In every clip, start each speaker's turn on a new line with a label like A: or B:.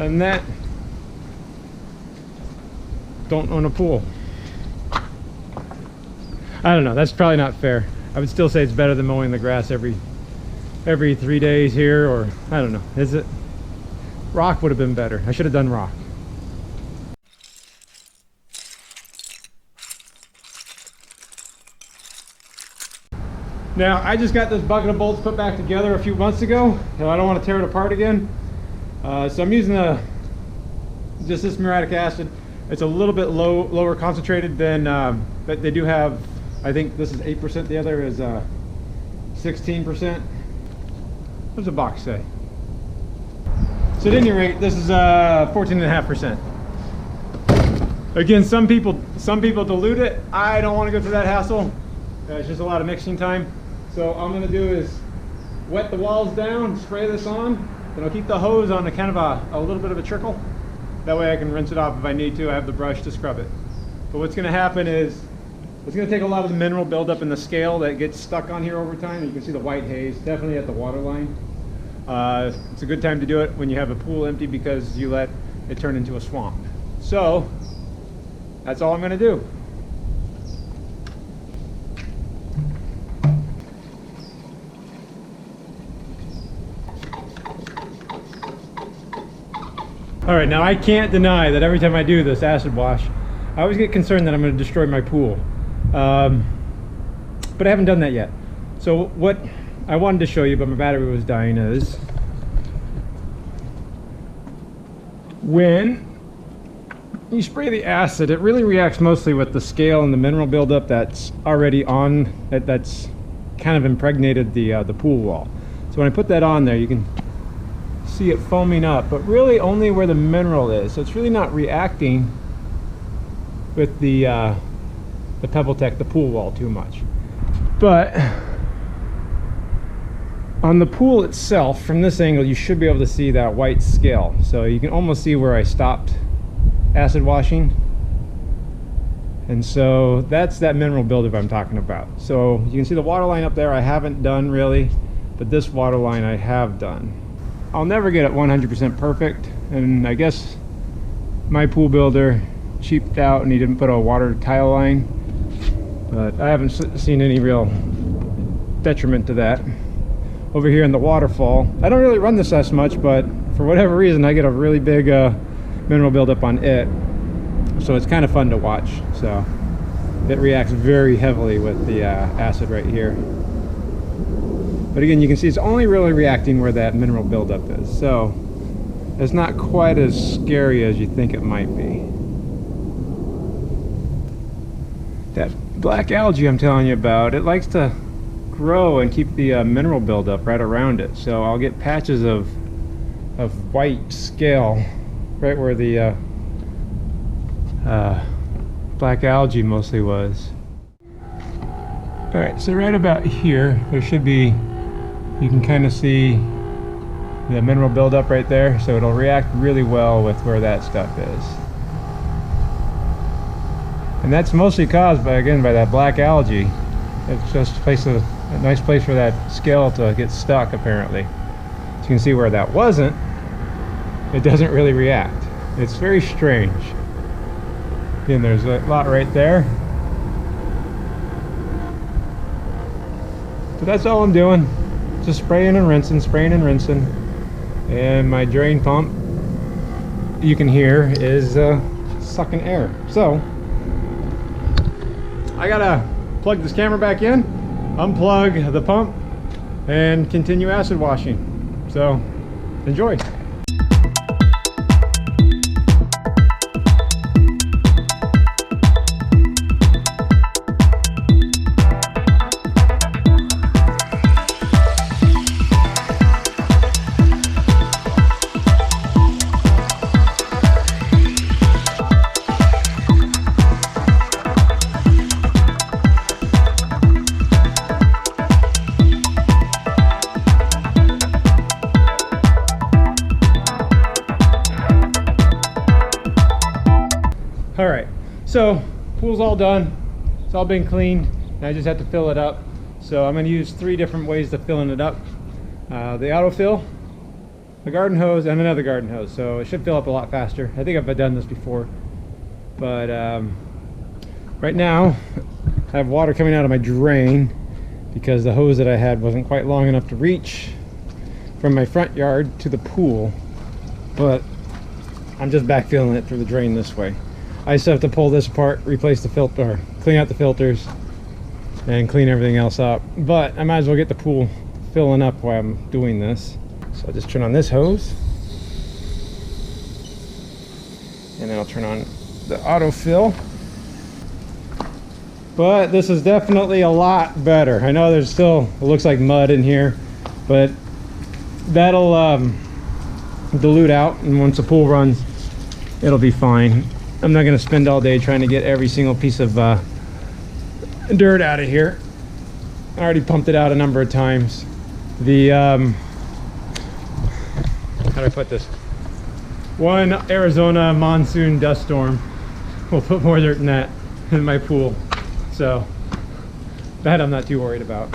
A: And that, don't own a pool. I don't know, that's probably not fair. I would still say it's better than mowing the grass every 3 days here, or I don't know. Is it? Rock would have been better. I should have done rock. Now, I just got this bucket of bolts put back together a few months ago, and I don't want to tear it apart again. So I'm using just this muriatic acid. It's a little bit lower concentrated than, but they do have, I think this is 8%, the other is 16%. What does the box say? So at any rate, this is 14.5%. Again, some people dilute it. I don't want to go through that hassle. It's just a lot of mixing time. So all I'm going to do is wet the walls down, spray this on, and I'll keep the hose on a kind of a little bit of a trickle. That way I can rinse it off if I need to. I have the brush to scrub it. But what's going to happen is it's going to take a lot of the mineral buildup in the scale that gets stuck on here over time. You can see the white haze, definitely at the water line. It's a good time to do it when you have a pool empty because you let it turn into a swamp. So that's all I'm going to do. All right, now I can't deny that every time I do this acid wash, I always get concerned that I'm going to destroy my pool. But I haven't done that yet. So what I wanted to show you, but my battery was dying, is when you spray the acid, it really reacts mostly with the scale and the mineral buildup that's already on, that's kind of impregnated the pool wall. So when I put that on there, you can see it foaming up, but really only where the mineral is. So it's really not reacting with the PebbleTec, the pool wall, too much. But on the pool itself, from this angle, you should be able to see that white scale. So you can almost see where I stopped acid washing. And so that's that mineral buildup I'm talking about. So you can see the water line up there I haven't done really, but this water line I have done. I'll never get it 100% perfect, and I guess my pool builder cheaped out and he didn't put a water tile line, but I haven't seen any real detriment to that. Over here in the waterfall, I don't really run this as much, but for whatever reason I get a really big mineral buildup on it, so it's kind of fun to watch. So it reacts very heavily with the acid right here. But again, you can see it's only really reacting where that mineral buildup is. So it's not quite as scary as you think it might be. That black algae I'm telling you about, it likes to grow and keep the mineral buildup right around it. So I'll get patches of white scale right where the black algae mostly was. All right, so right about here, there should be, you can kind of see the mineral buildup right there, so it'll react really well with where that stuff is. And that's mostly caused by, again, by that black algae. It's just a nice place for that scale to get stuck, apparently. So you can see where that wasn't, it doesn't really react. It's very strange. Again, there's a lot right there. So that's all I'm doing. Just spraying and rinsing, spraying and rinsing. And my drain pump, you can hear, is sucking air. So I gotta plug this camera back in, unplug the pump, and continue acid washing. So enjoy. All right, so pool's all done. It's all been cleaned. Now I just have to fill it up. So I'm going to use 3 different ways of filling it up. The autofill, a garden hose and another garden hose, so it should fill up a lot faster. I think I've done this before, but right now I have water coming out of my drain because the hose that I had wasn't quite long enough to reach from my front yard to the pool, but I'm just backfilling it through the drain this way. I still have to pull this apart, replace the filter, clean out the filters, and clean everything else up, but I might as well get the pool filling up while I'm doing this. So I'll just turn on this hose, and then I'll turn on the autofill. But this is definitely a lot better. I know there's still, it looks like mud in here, but that'll dilute out, and once the pool runs, it'll be fine. I'm not going to spend all day trying to get every single piece of dirt out of here. I already pumped it out a number of times. The how do I put this? One Arizona monsoon dust storm will put more dirt than that in my pool, so that I'm not too worried about.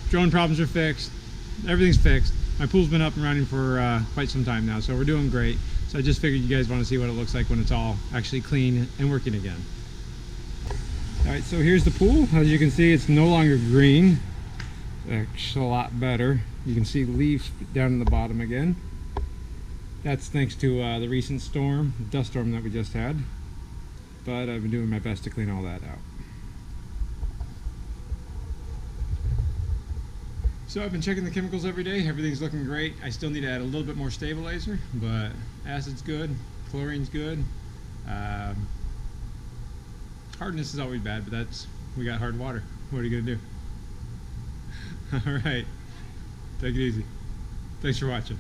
A: Drone problems are fixed. Everything's fixed. My pool's been up and running for quite some time now, so we're doing great. So I just figured you guys want to see what it looks like when it's all actually clean and working again. All right, so here's the pool. As you can see, it's no longer green. It's actually a lot better. You can see leaves down in the bottom again. That's thanks to the recent storm, dust storm that we just had. But I've been doing my best to clean all that out. So I've been checking the chemicals every day. Everything's looking great. I still need to add a little bit more stabilizer, but acid's good, chlorine's good. Hardness is always bad, but we got hard water. What are you gonna do? All right, take it easy. Thanks for watching.